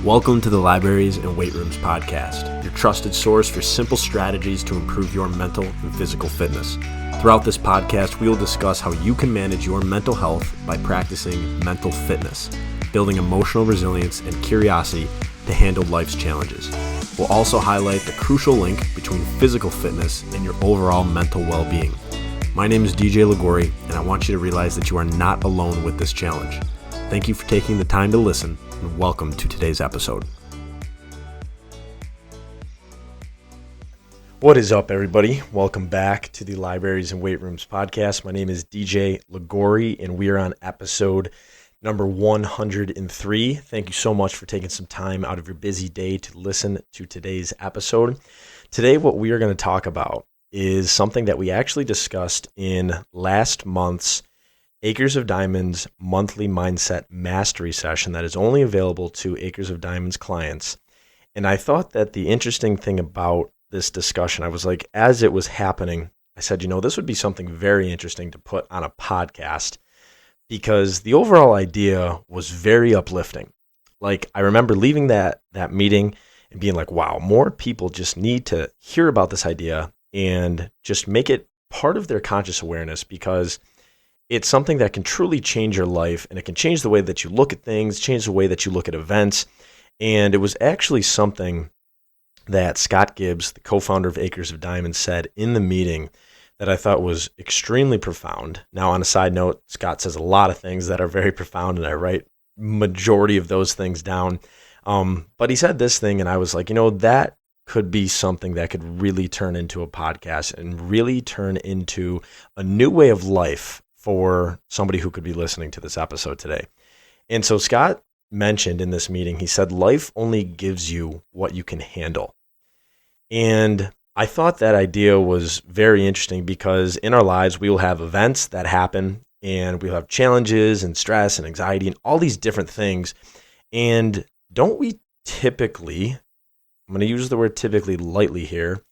Welcome to the Libraries and Weight Rooms podcast, your trusted source for simple strategies to improve your mental and physical fitness. Throughout this podcast, we will discuss how you can manage your mental health by practicing mental fitness, building emotional resilience and curiosity to handle life's challenges. We'll also highlight the crucial link between physical fitness and your overall mental well-being. My name is DJ Ligori, and I want you to realize that you are not alone with this challenge. Thank you for taking the time to listen, and welcome to today's episode. What is up, everybody? Welcome back to the Libraries and Weight Rooms podcast. My name is DJ Ligori, and we are on episode number 103. Thank you so much for taking some time out of your busy day to listen to today's episode. Today, what we are going to talk about is something that we actually discussed in last month's Acres of Diamonds monthly mindset mastery session that is only available to Acres of Diamonds clients. And I thought that the interesting thing about this discussion, I was like, as it was happening, I said, this would be something very interesting to put on a podcast because the overall idea was very uplifting. Like, I remember leaving that meeting and being like, wow, more people just need to hear about this idea and just make it part of their conscious awareness, because it's something that can truly change your life, and it can change the way that you look at things, change the way that you look at events. And it was actually something that Scott Gibbs, the co-founder of Acres of Diamonds, said in the meeting that I thought was extremely profound. Now, on a side note, Scott says a lot of things that are very profound, and I write majority of those things down. But he said this thing, and I was like, that could be something that could really turn into a podcast and really turn into a new way of life for somebody who could be listening to this episode today. And so Scott mentioned in this meeting, he said, life only gives you what you can handle. And I thought that idea was very interesting because in our lives, we will have events that happen, and we'll have challenges and stress and anxiety and all these different things. And don't we typically, I'm going to use the word typically lightly here,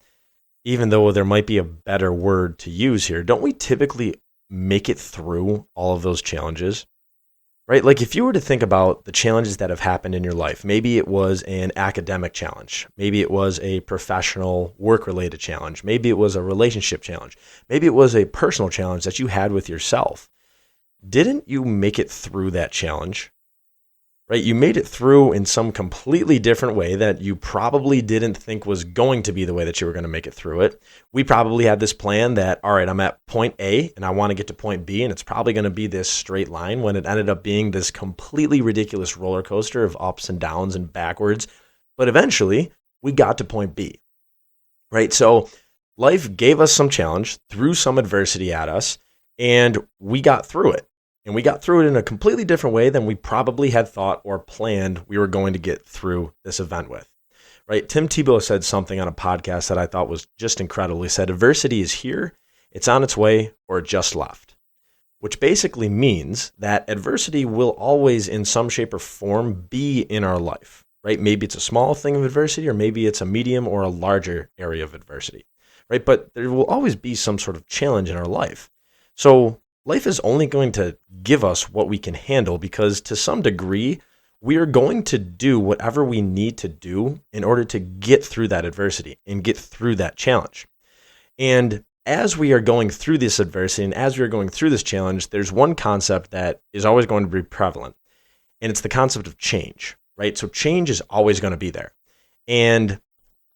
even though there might be a better word to use here, don't we typically make it through all of those challenges, right? Like, if you were to think about the challenges that have happened in your life, maybe it was an academic challenge, maybe it was a professional work-related challenge, maybe it was a relationship challenge, maybe it was a personal challenge that you had with yourself. Didn't you make it through that challenge? Right? You made it through in some completely different way that you probably didn't think was going to be the way that you were going to make it through it. We probably had this plan that, all right, I'm at point A and I want to get to point B, and it's probably going to be this straight line, when it ended up being this completely ridiculous roller coaster of ups and downs and backwards. But eventually we got to point B, right? So life gave us some challenge, threw some adversity at us, and we got through it. And we got through it in a completely different way than we probably had thought or planned we were going to get through this event with, right? Tim Tebow said something on a podcast that I thought was just incredible. He said, adversity is here, it's on its way, or it just left, which basically means that adversity will always, in some shape or form, be in our life, right? Maybe it's a small thing of adversity, or maybe it's a medium or a larger area of adversity, right? But there will always be some sort of challenge in our life. So life is only going to give us what we can handle, because to some degree, we are going to do whatever we need to do in order to get through that adversity and get through that challenge. And as we are going through this adversity and as we are going through this challenge, there's one concept that is always going to be prevalent, and it's the concept of change, right? So change is always going to be there. And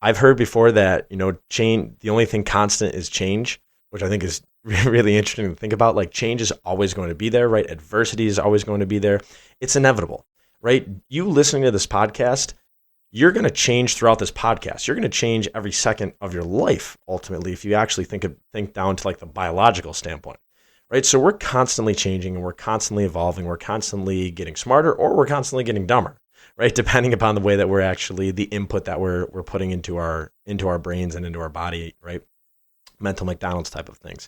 I've heard before that, change, the only thing constant is change, which I think is really interesting to think about. Like, change is always going to be there, right? Adversity is always going to be there. It's inevitable, right? You listening to this podcast, you're going to change throughout this podcast. You're going to change every second of your life, ultimately, if you actually think down to like the biological standpoint, right? So we're constantly changing, and we're constantly evolving. We're constantly getting smarter, or we're constantly getting dumber, right? Depending upon the way that we're actually, the input that we're putting into our brains and into our body, right? Mental McDonald's type of things.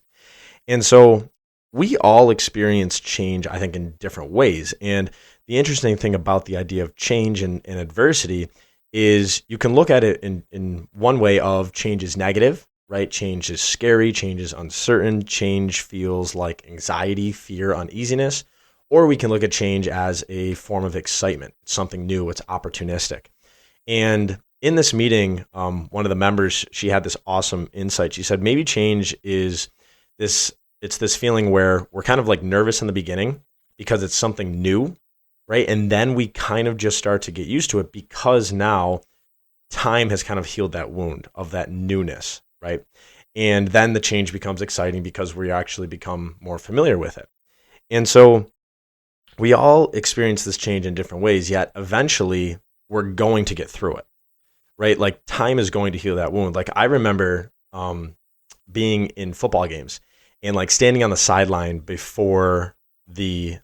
And so we all experience change, I think, in different ways. And the interesting thing about the idea of change and adversity is you can look at it in one way of change is negative, right? Change is scary, change is uncertain, change feels like anxiety, fear, uneasiness. Or we can look at change as a form of excitement, something new, it's opportunistic. And in this meeting, one of the members, she had this awesome insight. She said, maybe change is it's this feeling where we're kind of like nervous in the beginning because it's something new, right? And then we kind of just start to get used to it because now time has kind of healed that wound of that newness, right? And then the change becomes exciting because we actually become more familiar with it. And so we all experience this change in different ways, yet eventually we're going to get through it, right? Like time is going to heal that wound. Like I remember being in football games and like standing on the sideline before during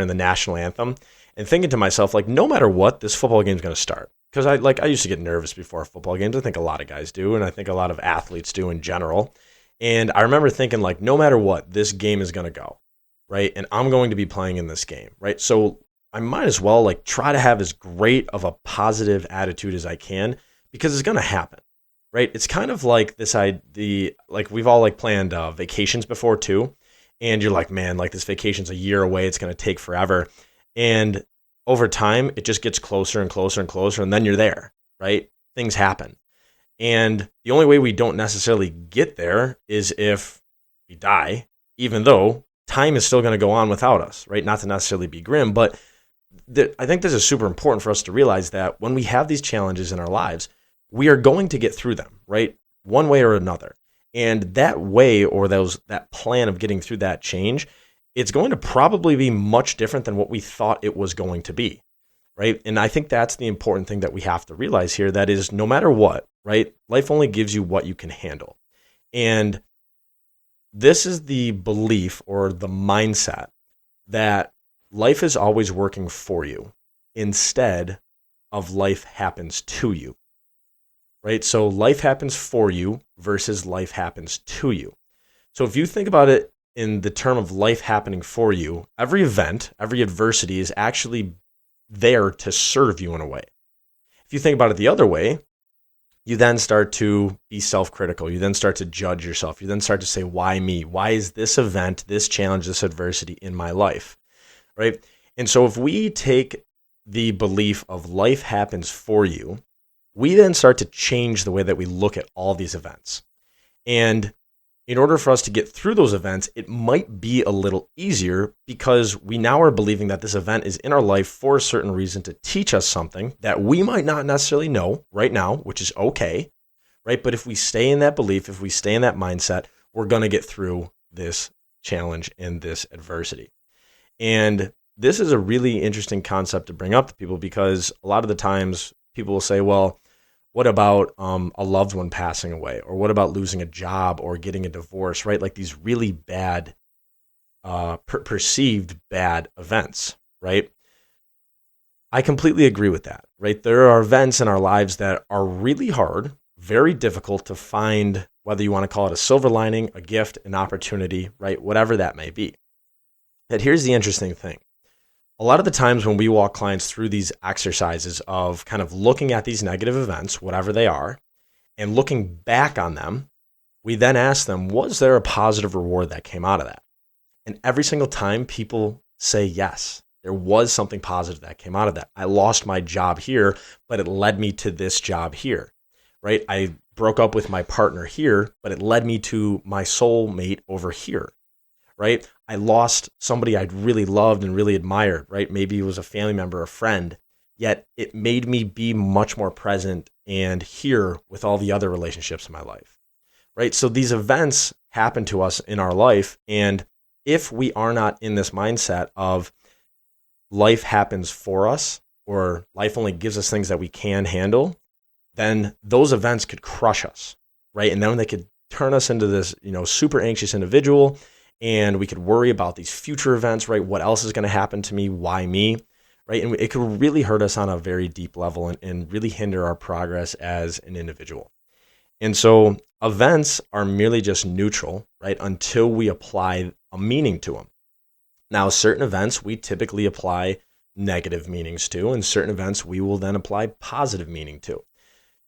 the national anthem and thinking to myself, like, no matter what, this football game is going to start. Because I used to get nervous before football games. I think a lot of guys do, and I think a lot of athletes do in general. And I remember thinking, like, no matter what, this game is going to go, right? And I'm going to be playing in this game, right? So I might as well like try to have as great of a positive attitude as I can because it's going to happen, right? It's kind of like this idea, like we've all like planned vacations before too. And you're like, man, like this vacation's a year away. It's going to take forever. And over time, it just gets closer and closer and closer. And then you're there, right? Things happen. And the only way we don't necessarily get there is if we die, even though time is still going to go on without us, right? Not to necessarily be grim, but I think this is super important for us to realize that when we have these challenges in our lives, we are going to get through them, right? One way or another. And that way, or that plan of getting through that change, it's going to probably be much different than what we thought it was going to be, right? And I think that's the important thing that we have to realize here. That is, no matter what, right? Life only gives you what you can handle. And this is the belief or the mindset that life is always working for you instead of life happens to you, right? So life happens for you versus life happens to you. So if you think about it in the term of life happening for you, every event, every adversity is actually there to serve you in a way. If you think about it the other way, you then start to be self-critical. You then start to judge yourself. You then start to say, why me? Why is this event, this challenge, this adversity in my life, right? And so if we take the belief of life happens for you, we then start to change the way that we look at all these events. And in order for us to get through those events, it might be a little easier because we now are believing that this event is in our life for a certain reason to teach us something that we might not necessarily know right now, which is okay, right? But if we stay in that belief, if we stay in that mindset, we're going to get through this challenge and this adversity. And this is a really interesting concept to bring up to people because a lot of the times people will say, well, what about a loved one passing away? Or what about losing a job or getting a divorce, right? Like these really bad, perceived bad events, right? I completely agree with that, right? There are events in our lives that are really hard, very difficult to find, whether you want to call it a silver lining, a gift, an opportunity, right? Whatever that may be. But here's the interesting thing. A lot of the times when we walk clients through these exercises of kind of looking at these negative events, whatever they are, and looking back on them, we then ask them, was there a positive reward that came out of that? And every single time people say yes, there was something positive that came out of that. I lost my job here, but it led me to this job here, right? I broke up with my partner here, but it led me to my soulmate over here, right? I lost somebody I'd really loved and really admired, right? Maybe it was a family member, a friend, yet it made me be much more present and here with all the other relationships in my life, right? So these events happen to us in our life. And if we are not in this mindset of life happens for us or life only gives us things that we can handle, then those events could crush us, right? And then they could turn us into this, super anxious individual. And we could worry about these future events, right? What else is going to happen to me? Why me? Right? And it could really hurt us on a very deep level and really hinder our progress as an individual. And so events are merely just neutral, right? Until we apply a meaning to them. Now, certain events we typically apply negative meanings to, and certain events we will then apply positive meaning to.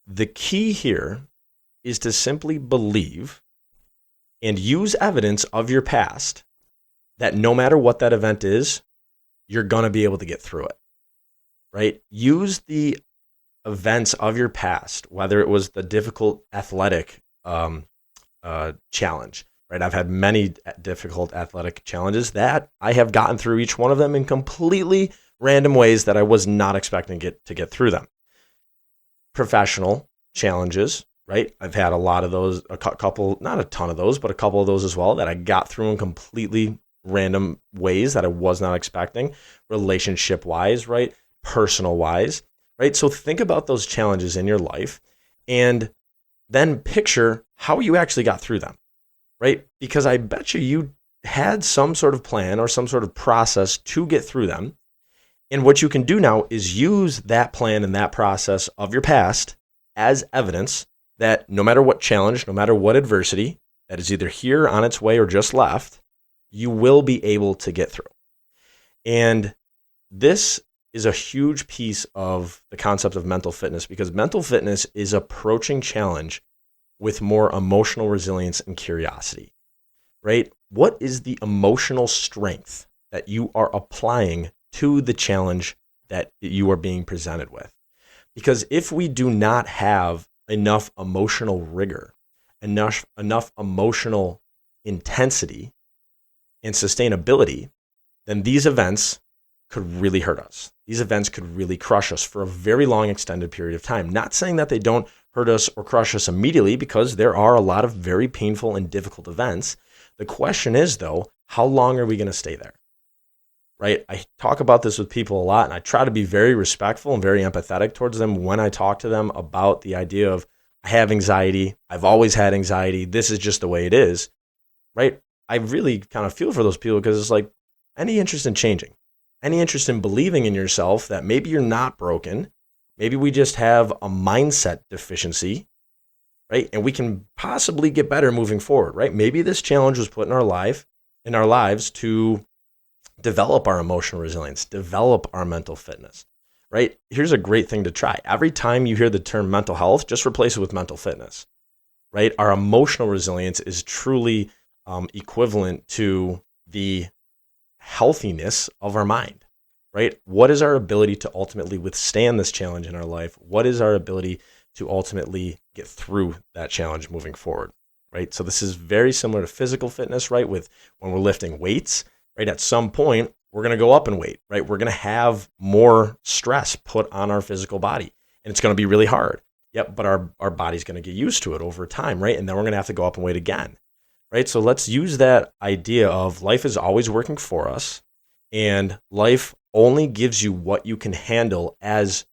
The key here is to simply believe and use evidence of your past that no matter what that event is, you're going to be able to get through it, right? Use the events of your past, whether it was the difficult athletic challenge, right? I've had many difficult athletic challenges that I have gotten through each one of them in completely random ways that I was not expecting to get through them. Professional challenges, right? I've had a lot of those, a couple, not a ton of those, but a couple of those as well that I got through in completely random ways that I was not expecting, relationship wise, right? Personal wise, right? So think about those challenges in your life and then picture how you actually got through them, right? Because I bet you had some sort of plan or some sort of process to get through them. And what you can do now is use that plan and that process of your past as evidence that no matter what challenge, no matter what adversity that is either here on its way or just left, you will be able to get through. And this is a huge piece of the concept of mental fitness, because mental fitness is approaching challenge with more emotional resilience and curiosity, right? What is the emotional strength that you are applying to the challenge that you are being presented with? Because if we do not have enough emotional rigor, enough emotional intensity and sustainability, then these events could really hurt us. These events could really crush us for a very long extended period of time. Not saying that they don't hurt us or crush us immediately, because there are a lot of very painful and difficult events. The question is, though, how long are we going to stay there? Right? I talk about this with people a lot, and I try to be very respectful and very empathetic towards them when I talk to them about the idea of, I have anxiety. I've always had anxiety. This is just the way it is, right? I really kind of feel for those people, because it's like, any interest in changing, any interest in believing in yourself that maybe you're not broken, maybe we just have a mindset deficiency, right? And we can possibly get better moving forward, right? Maybe this challenge was put in our lives to develop our emotional resilience, develop our mental fitness, right? Here's a great thing to try. Every time you hear the term mental health, just replace it with mental fitness, right? Our emotional resilience is truly equivalent to the healthiness of our mind, right? What is our ability to ultimately withstand this challenge in our life? What is our ability to ultimately get through that challenge moving forward, right? So this is very similar to physical fitness, right? With when we're lifting weights, right? At some point, we're going to go up in weight, right? We're going to have more stress put on our physical body, and it's going to be really hard. Yep, but our body's going to get used to it over time, right? And then we're going to have to go up in weight again, right? So let's use that idea of life is always working for us, and life only gives you what you can handle as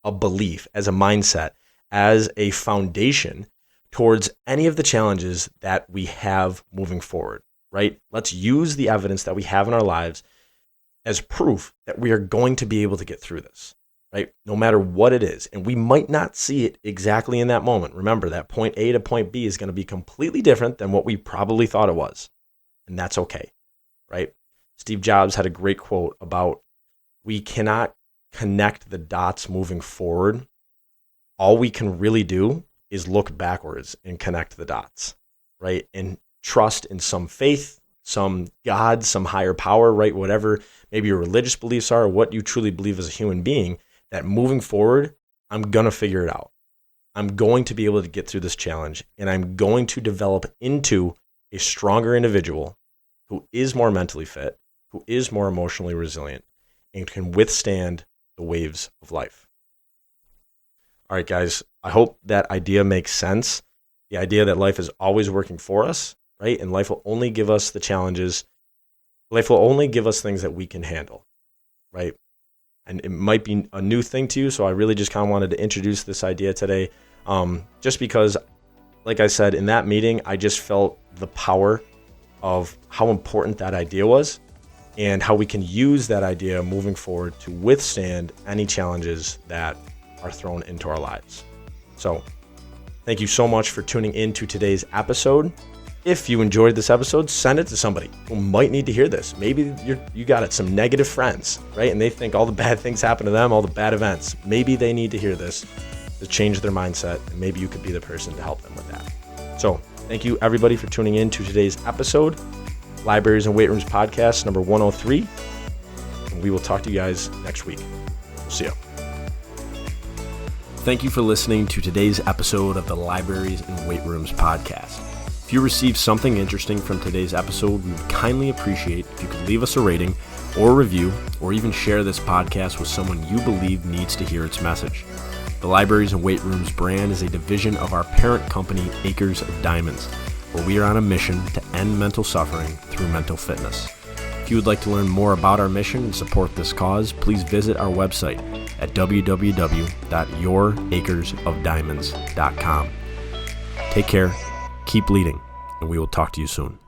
a belief, as a mindset, as a foundation towards any of the challenges that we have moving forward, right? Let's use the evidence that we have in our lives as proof that we are going to be able to get through this, right? No matter what it is. And we might not see it exactly in that moment. Remember that point A to point B is going to be completely different than what we probably thought it was. And that's okay, right? Steve Jobs had a great quote about, we cannot connect the dots moving forward. All we can really do is look backwards and connect the dots, right? And trust in some faith, some God, some higher power, right? Whatever maybe your religious beliefs are, or what you truly believe as a human being, that moving forward, I'm going to figure it out. I'm going to be able to get through this challenge, and I'm going to develop into a stronger individual who is more mentally fit, who is more emotionally resilient, and can withstand the waves of life. All right, guys, I hope that idea makes sense. The idea that life is always working for us, right? And life will only give us the challenges. Life will only give us things that we can handle, right? And it might be a new thing to you, so I really just kind of wanted to introduce this idea today, just because, like I said, in that meeting, I just felt the power of how important that idea was and how we can use that idea moving forward to withstand any challenges that are thrown into our lives. So thank you so much for tuning in to today's episode. If you enjoyed this episode, send it to somebody who might need to hear this. Maybe you got it, some negative friends, right? And they think all the bad things happen to them, all the bad events. Maybe they need to hear this to change their mindset, and maybe you could be the person to help them with that. So thank you everybody for tuning in to today's episode, Libraries and Weight Rooms podcast number 103. and we will talk to you guys next week. We'll see you. Thank you for listening to today's episode of the Libraries and Weight Rooms podcast. If you received something interesting from today's episode, we would kindly appreciate if you could leave us a rating or a review, or even share this podcast with someone you believe needs to hear its message. The Libraries and Weight Rooms brand is a division of our parent company, Acres of Diamonds, where we are on a mission to end mental suffering through mental fitness. If you would like to learn more about our mission and support this cause, please visit our website at www.youracresofdiamonds.com. Take care, keep leading, and we will talk to you soon.